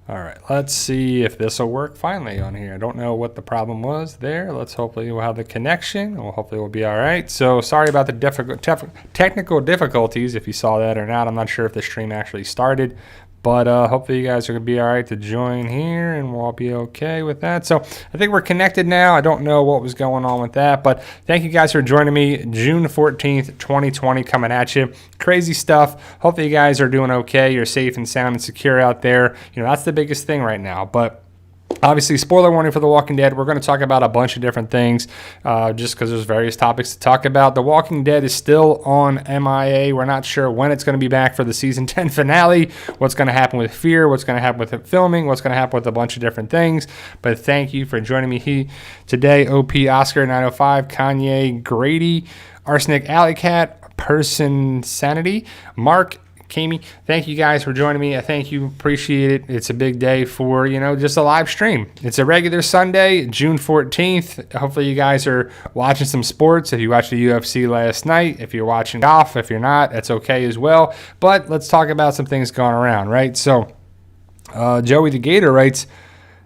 All right, let's see if this will work finally on here. I don't know what the problem was there. Let's hopefully we'll have the connection. Hopefully we'll be all right. So sorry about the technical difficulties, if you saw that or not. I'm not sure if the stream actually started, but hopefully you guys are going to be all right to join here, and we'll all be okay with that. So I think we're connected now. I don't know what was going on with that, but thank you guys for joining me. June 14th, 2020 coming at you. Crazy stuff. Hopefully you guys are doing okay. You're safe and sound and secure out there. You know, that's the biggest thing right now. But obviously, spoiler warning for The Walking Dead. We're going to talk about a bunch of different things just because there's various topics to talk about. The Walking Dead is still on MIA. We're not sure when it's going to be back for the season 10 finale, what's going to happen with Fear, what's going to happen with it filming, what's going to happen with a bunch of different things. But thank you for joining me today. OP Oscar 905, Kanye Grady, Arsenic Alley Cat, Person Sanity, Mark, Kami, thank you guys for joining me. I thank you. Appreciate it. It's a big day for, just a live stream. It's a regular Sunday, June 14th. Hopefully you guys are watching some sports. If you watched the UFC last night, if you're watching golf, if you're not, that's okay as well. But let's talk about some things going around, right? So Joey the Gator writes,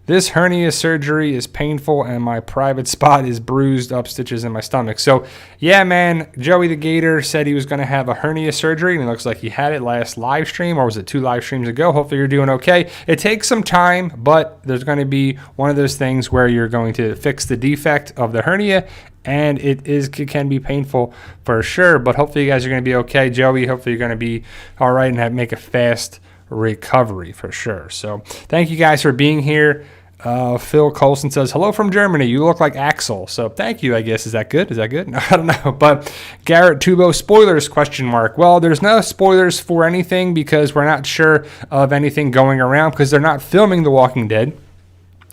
this hernia surgery is painful and my private spot is bruised up, stitches in my stomach. So, yeah, man, Joey the Gator said he was going to have a hernia surgery, and it looks like he had it last live stream, or was it 2 live streams ago? Hopefully you're doing okay. It takes some time, but there's going to be one of those things where you're going to fix the defect of the hernia, and it can be painful for sure, but hopefully you guys are going to be okay. Joey, hopefully you're going to be all right and make a fast recovery for sure. So thank you guys for being here. Phil Colson says, hello from Germany. You look like Axel. So thank you, I guess. Is that good? No, I don't know. But Garrett Tubo, spoilers, ? Well, there's no spoilers for anything because we're not sure of anything going around because they're not filming The Walking Dead.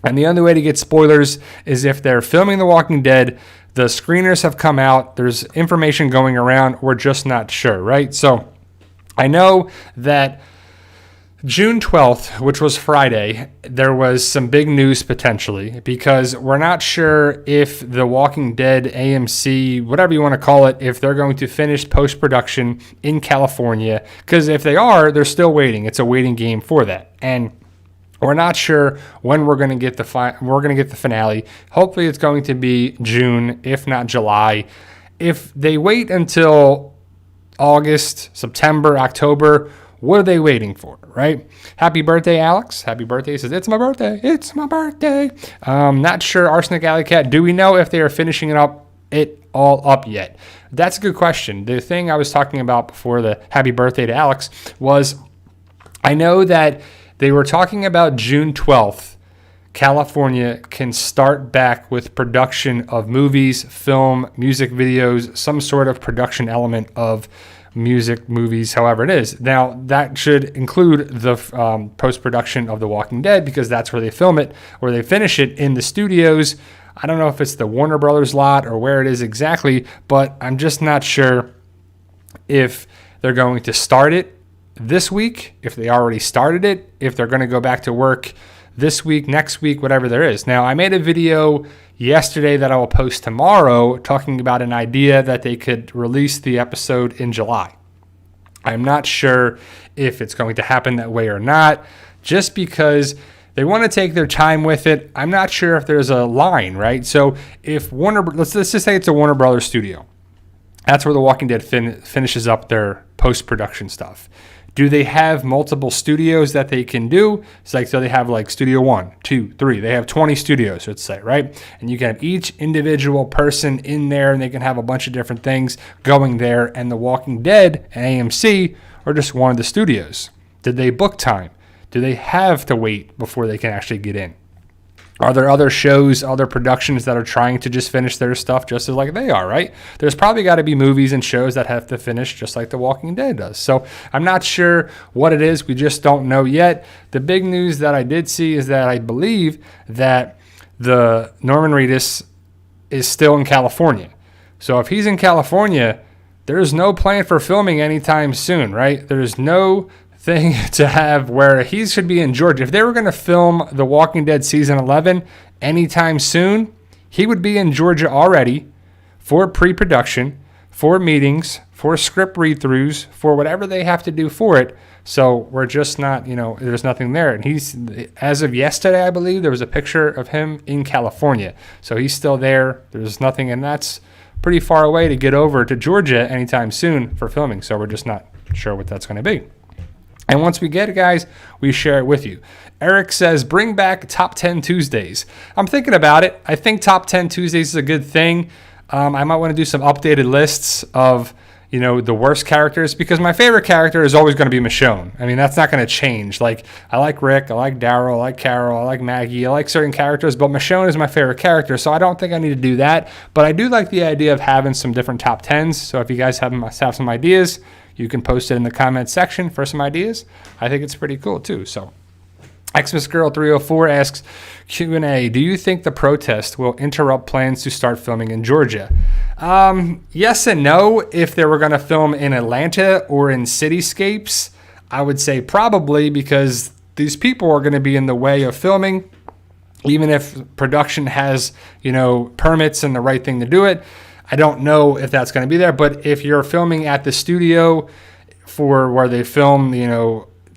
And the only way to get spoilers is if they're filming The Walking Dead, the screeners have come out, there's information going around, we're just not sure, right? So I know that June 12th, which was Friday, there was some big news potentially because we're not sure if The Walking Dead, AMC, whatever you want to call it, if they're going to finish post-production in California. Because if they are, they're still waiting. It's a waiting game for that. And we're not sure when we're going to get the finale. Hopefully it's going to be June, if not July. If they wait until August, September, October, what are they waiting for, right? Happy birthday, Alex. Happy birthday. He says, it's my birthday. It's my birthday. Not sure. Arsenic Alley Cat, do we know if they are finishing it all up yet? That's a good question. The thing I was talking about before the happy birthday to Alex was I know that they were talking about June 12th. California can start back with production of movies, film, music videos, some sort of production element of music, movies, however it is. Now, that should include the post-production of The Walking Dead because that's where they film it, or they finish it in the studios. I don't know if it's the Warner Brothers lot or where it is exactly, but I'm just not sure if they're going to start it this week, if they already started it, if they're going to go back to work this week, next week, whatever there is. Now, I made a video yesterday that I will post tomorrow talking about an idea that they could release the episode in July. I'm not sure if it's going to happen that way or not, just because they want to take their time with it. I'm not sure if there's a line, right? So if let's just say it's a Warner Brothers studio. That's where The Walking Dead finishes up their post-production stuff. Do they have multiple studios that they can do? It's like, so they have like studio 1, 2, 3. They have 20 studios, let's say, right? And you can have each individual person in there and they can have a bunch of different things going there. And The Walking Dead and AMC are just one of the studios. Did they book time? Do they have to wait before they can actually get in? Are there other shows, other productions that are trying to just finish their stuff just as like they are, right? There's probably got to be movies and shows that have to finish just like The Walking Dead does. So I'm not sure what it is. We just don't know yet. The big news that I did see is that I believe that the Norman Reedus is still in California. So if he's in California, there's no plan for filming anytime soon, right? There's no thing to have where he should be in Georgia. If they were going to film The Walking Dead season 11 anytime soon, he would be in Georgia already for pre-production, for meetings, for script read-throughs, for whatever they have to do for it. So we're just not, there's nothing there. And as of yesterday, I believe, there was a picture of him in California. So he's still there. There's nothing, and that's pretty far away to get over to Georgia anytime soon for filming. So we're just not sure what that's going to be. And once we get it, guys, we share it with you. Eric says, bring back Top 10 Tuesdays. I'm thinking about it. I think Top 10 Tuesdays is a good thing. I might want to do some updated lists of, the worst characters, because my favorite character is always going to be Michonne. I mean, that's not going to change. Like, I like Rick, I like Daryl, I like Carol, I like Maggie, I like certain characters, but Michonne is my favorite character, so I don't think I need to do that. But I do like the idea of having some different top 10s. So if you guys have some ideas, you can post it in the comment section for some ideas. I think it's pretty cool too. So Xmas Girl 304 asks, Q&A, do you think the protest will interrupt plans to start filming in Georgia? Yes and no. If they were going to film in Atlanta or in cityscapes, I would say probably, because these people are going to be in the way of filming. Even if production has, permits and the right thing to do it, I don't know if that's going to be there. But if you're filming at the studio for where they film,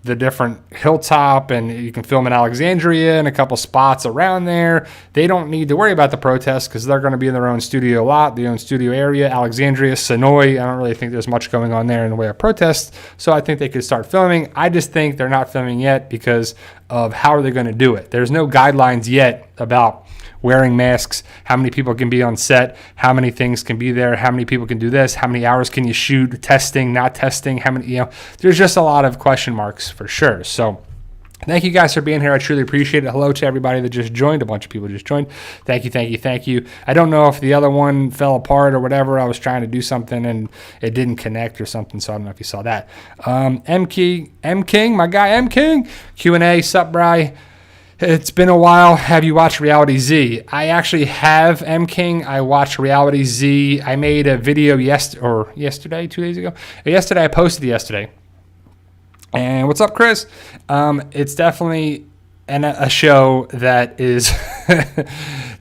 the different hilltop, and you can film in Alexandria and a couple spots around there, they don't need to worry about the protests because they're going to be in their own studio lot, their own studio area. Alexandria, Sonoy, I don't really think there's much going on there in the way of protests, so I think they could start filming. I just think they're not filming yet because of how are they going to do it. There's no guidelines yet about wearing masks, how many people can be on set, how many things can be there, how many people can do this, how many hours can you shoot, testing, not testing, how many, there's just a lot of question marks for sure. So thank you guys for being here. I truly appreciate it. Hello to everybody that just joined. A bunch of people just joined. Thank you. I don't know if the other one fell apart or whatever. I was trying to do something and it didn't connect or something, so I don't know if you saw that. M King, my guy M King, Q&A, sup, Bri? It's been a while. Have you watched Reality Z? I actually have, M King. I watched Reality Z. I made a video yesterday, 2 days ago. Yesterday, I posted yesterday. And what's up, Chris? It's definitely a show that is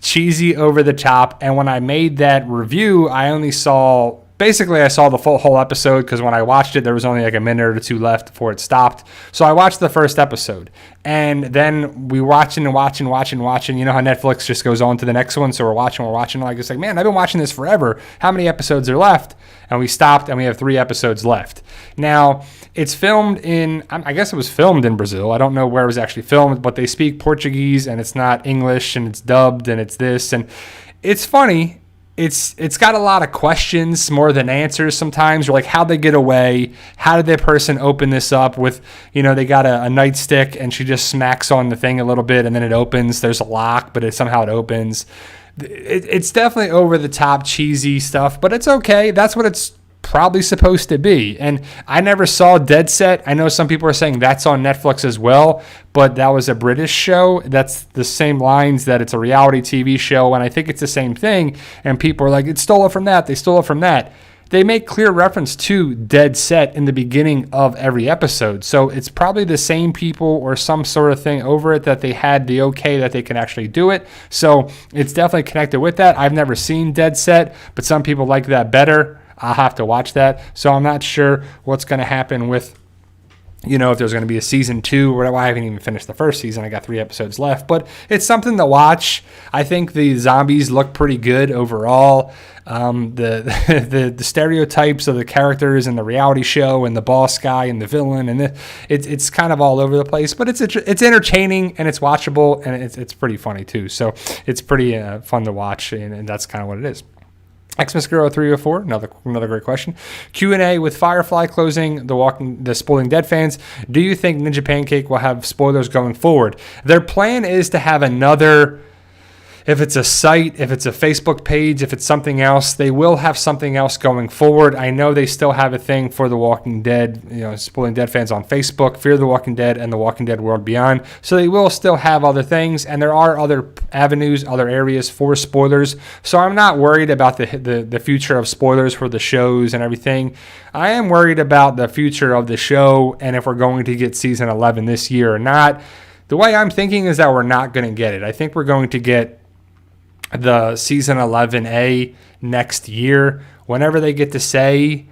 cheesy, over the top. And when I made that review, I saw the whole episode, because when I watched it, there was only like a minute or two left before it stopped. So I watched the first episode, and then we watching. You know how Netflix just goes on to the next one. So we're watching. Like, it's like, man, I've been watching this forever. How many episodes are left? And we stopped, and we have 3 episodes left. Now, it's filmed I guess it was filmed in Brazil. I don't know where it was actually filmed, but they speak Portuguese, and it's not English, and it's dubbed, and it's this, and it's funny. It's got a lot of questions more than answers sometimes. You're like, how'd they get away? How did that person open this up with, they got a nightstick and she just smacks on the thing a little bit and then it opens. There's a lock, but somehow it opens. It's definitely over the top cheesy stuff, but it's okay. That's what it's probably supposed to be. And I never saw Dead Set. I know some people are saying that's on Netflix as well, but that was a British show. That's the same lines that it's a reality TV show, and I think it's the same thing. And people are like, it stole it from that. They stole it from that. They make clear reference to Dead Set in the beginning of every episode. So it's probably the same people or some sort of thing over it that they had the okay that they can actually do it. So it's definitely connected with that. I've never seen Dead Set, but some people like that better. I'll have to watch that. So I'm not sure what's going to happen with, if there's going to be a season 2 or whatever. I haven't even finished the first season. I got 3 episodes left, but it's something to watch. I think the zombies look pretty good overall. The stereotypes of the characters in the reality show and the boss guy and the villain, and it's kind of all over the place, but it's entertaining and it's watchable, and it's pretty funny too. So it's pretty fun to watch, and that's kind of what it is. Xmas Girl 304, another great question. Q&A, with Firefly closing, the Spoiling Dead fans, do you think Ninja Pancake will have spoilers going forward? Their plan is to have another, if it's a site, if it's a Facebook page, if it's something else, they will have something else going forward. I know they still have a thing for The Walking Dead, Spoiling Dead fans on Facebook, Fear the Walking Dead, and The Walking Dead World Beyond. So they will still have other things, and there are other avenues, other areas for spoilers. So I'm not worried about the future of spoilers for the shows and everything. I am worried about the future of the show and if we're going to get season 11 this year or not. The way I'm thinking is that we're not going to get it. I think we're going to get the season 11A next year, whenever they get to say,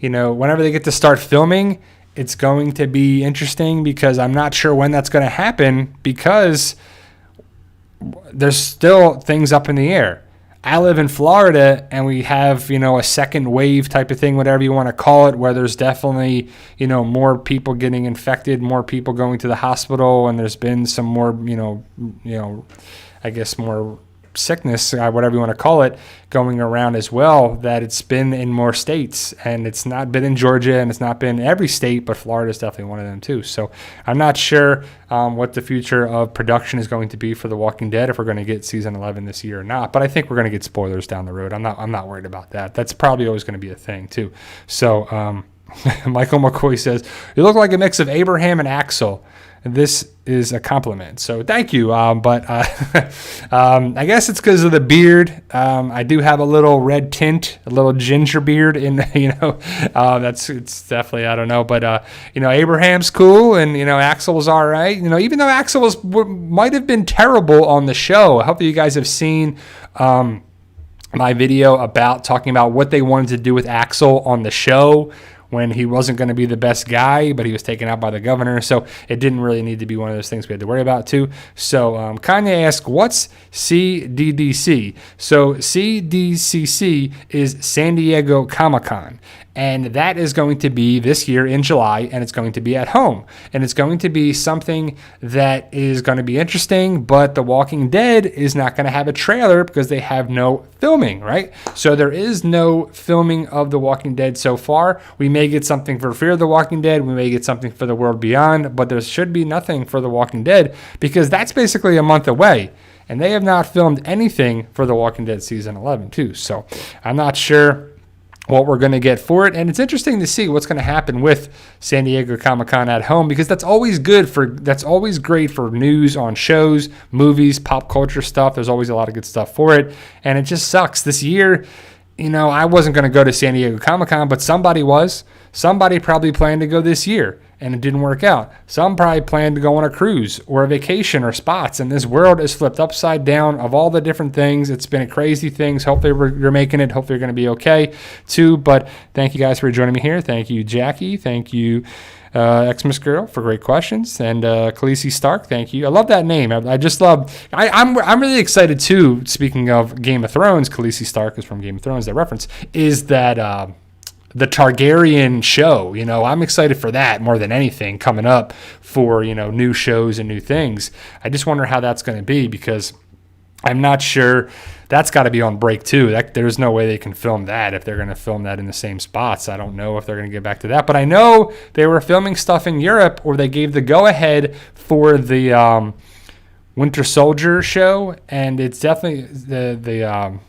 whenever they get to start filming. it's going to be interesting because I'm not sure when that's going to happen because there's still things up in the air. I live in Florida and we have, a second wave type of thing, whatever you want to call it, where there's definitely, more people getting infected, more people going to the hospital, and there's been some more, I guess more sickness, whatever you want to call it, going around as well, that it's been in more states, and it's not been in Georgia, and it's not been in every state, but Florida is definitely one of them too. So I'm not sure what the future of production is going to be for The Walking Dead, if we're going to get season 11 this year or not, but I think we're going to get spoilers down the road. I'm not worried about that. That's probably always going to be a thing too. So Michael McCoy says, you look like a mix of Abraham and Axel. This is a compliment, so thank you. But I guess it's because of the beard. I do have a little red tint, a little ginger beard, it's definitely, I don't know, but Abraham's cool, and Axel's all right. Even though Axel might have been terrible on the show. I hope that you guys have seen my video about talking about what they wanted to do with Axel on the show, when he wasn't going to be the best guy, but he was taken out by the governor. So it didn't really need to be one of those things we had to worry about too. So Kanye asked, what's CDDC? So CDCC is San Diego Comic-Con. And that is going to be this year in July, and it's going to be at home. And it's going to be something that is going to be interesting, but The Walking Dead is not going to have a trailer because they have no filming, right? So there is no filming of The Walking Dead so far. We may get something for Fear of the Walking Dead. We may get something for The World Beyond, but there should be nothing for The Walking Dead because that's basically a month away. And they have not filmed anything for The Walking Dead season 11 too. So I'm not sure what we're going to get for it, and it's interesting to see what's going to happen with San Diego Comic-Con at home, because that's always great for news on shows, movies, pop culture stuff. There's always a lot of good stuff for it, and it just sucks this year. I wasn't going to go to San Diego Comic-Con, but somebody was. Somebody probably planned to go this year, and it didn't work out. Some probably planned to go on a cruise or a vacation or spots, and this world is flipped upside down of all the different things. It's been a crazy things. Hopefully you're making it. Hopefully you're going to be okay too. But thank you guys for joining me here. Thank you, Jackie. Thank you, Xmas Girl, for great questions, and Khaleesi Stark, thank you. I love that name. I just love. I'm really excited too. Speaking of Game of Thrones, Khaleesi Stark is from Game of Thrones. That reference is that the Targaryen show. I'm excited for that more than anything coming up for new shows and new things. I just wonder how that's going to be, because I'm not sure. That's got to be on break too. There's no way they can film that if they're going to film that in the same spots. I don't know if they're going to get back to that, but I know they were filming stuff in Europe, or they gave the go-ahead for the Winter Soldier show, and it's definitely the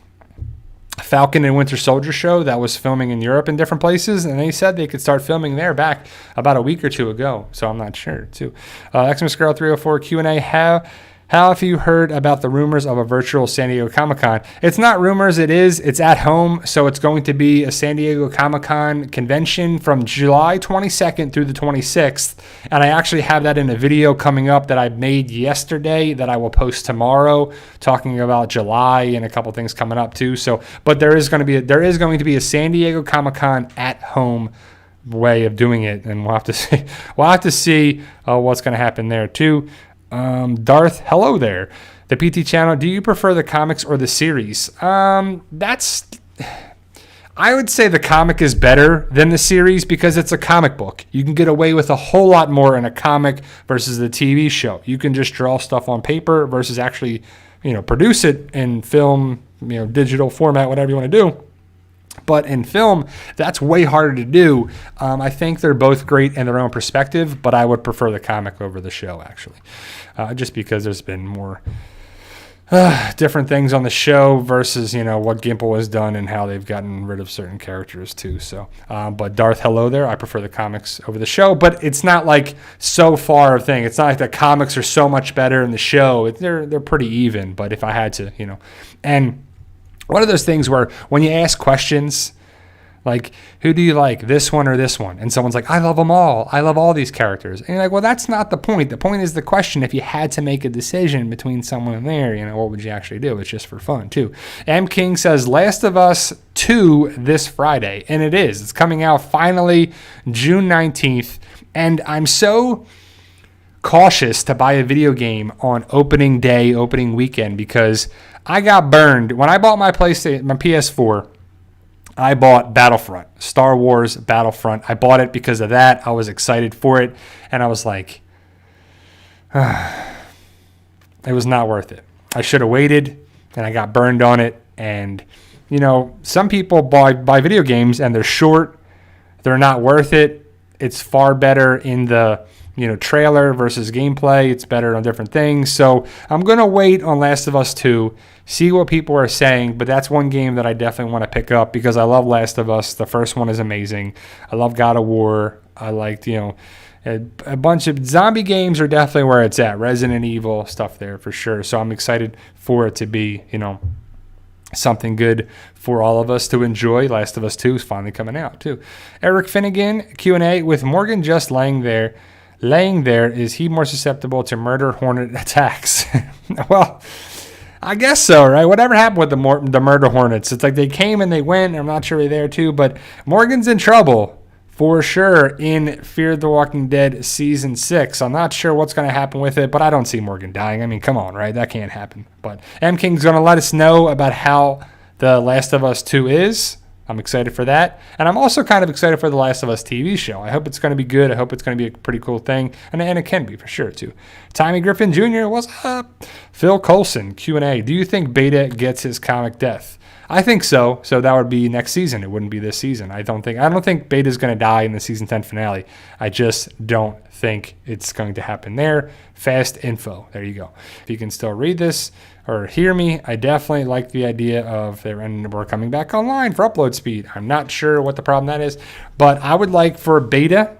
Falcon and Winter Soldier show that was filming in Europe in different places, and they said they could start filming there back about a week or two ago, so I'm not sure too. Xmas Girl 304 Q&A, how have you heard about the rumors of a virtual San Diego Comic-Con? It's not rumors, it's at home. So it's going to be a San Diego Comic-Con convention from July 22nd through the 26th. And I actually have that in a video coming up that I made yesterday that I will post tomorrow, talking about July and a couple things coming up too. So, but there is going to be a San Diego Comic-Con at home way of doing it, and we'll have to see what's going to happen there too. Darth, hello there. The PT channel, do you prefer the comics or the series? I would say the comic is better than the series because it's a comic book. You can get away with a whole lot more in a comic versus the TV show. You can just draw stuff on paper versus actually, produce it in film, digital format, whatever you want to do. But in film, that's way harder to do. I think they're both great in their own perspective, but I would prefer the comic over the show, actually. Just because there's been more different things on the show versus, what Gimple has done and how they've gotten rid of certain characters, too. So, but Darth, hello there. I prefer the comics over the show, but it's not like so far a thing. It's not like the comics are so much better than the show. They're pretty even, but if I had to, and one of those things where when you ask questions, Like, who do you like, this one or this one? And someone's like, I love them all. I love all these characters. And you're like, well, that's not the point. The point is the question. If you had to make a decision between someone and there, what would you actually do? It's just for fun, too. M. King says, Last of Us 2 this Friday. And it is. It's coming out finally June 19th. And I'm so cautious to buy a video game on opening day, opening weekend, because I got burned. When I bought my PlayStation, my PS4, I bought Battlefront, Star Wars Battlefront. I bought it because of that. I was excited for it. And I was like, it was not worth it. I should have waited, and I got burned on it. And, some people buy video games and they're short. They're not worth it. It's far better in the trailer versus gameplay. It's better on different things. So I'm going to wait on Last of Us 2, see what people are saying. But that's one game that I definitely want to pick up because I love Last of Us. The first one is amazing. I love God of War. I liked, a bunch of zombie games are definitely where it's at. Resident Evil stuff there for sure. So I'm excited for it to be, something good for all of us to enjoy. Last of Us 2 is finally coming out too. Eric Finnegan, Q&A, with Morgan just laying there, is he more susceptible to murder hornet attacks? Well, I guess so, right? Whatever happened with the murder hornets? It's like they came and they went. I'm not sure they're there too, but Morgan's in trouble for sure in Fear the Walking Dead Season 6. I'm not sure what's going to happen with it, but I don't see Morgan dying. I mean, come on, right? That can't happen. But M. King's going to let us know about how The Last of Us 2 is. I'm excited for that. And I'm also kind of excited for The Last of Us TV show. I hope it's going to be good. I hope it's going to be a pretty cool thing. And it can be for sure, too. Tommy Griffin Jr., what's up? Phil Coulson, Q&A. Do you think Beta gets his comic death? I think so. So that would be next season. It wouldn't be this season. I don't think Beta's going to die in the season 10 finale. I just don't think it's going to happen there. Fast info. There you go. If you can still read this or hear me, I definitely like the idea of and we're coming back online for upload speed. I'm not sure what the problem that is, but I would like for Beta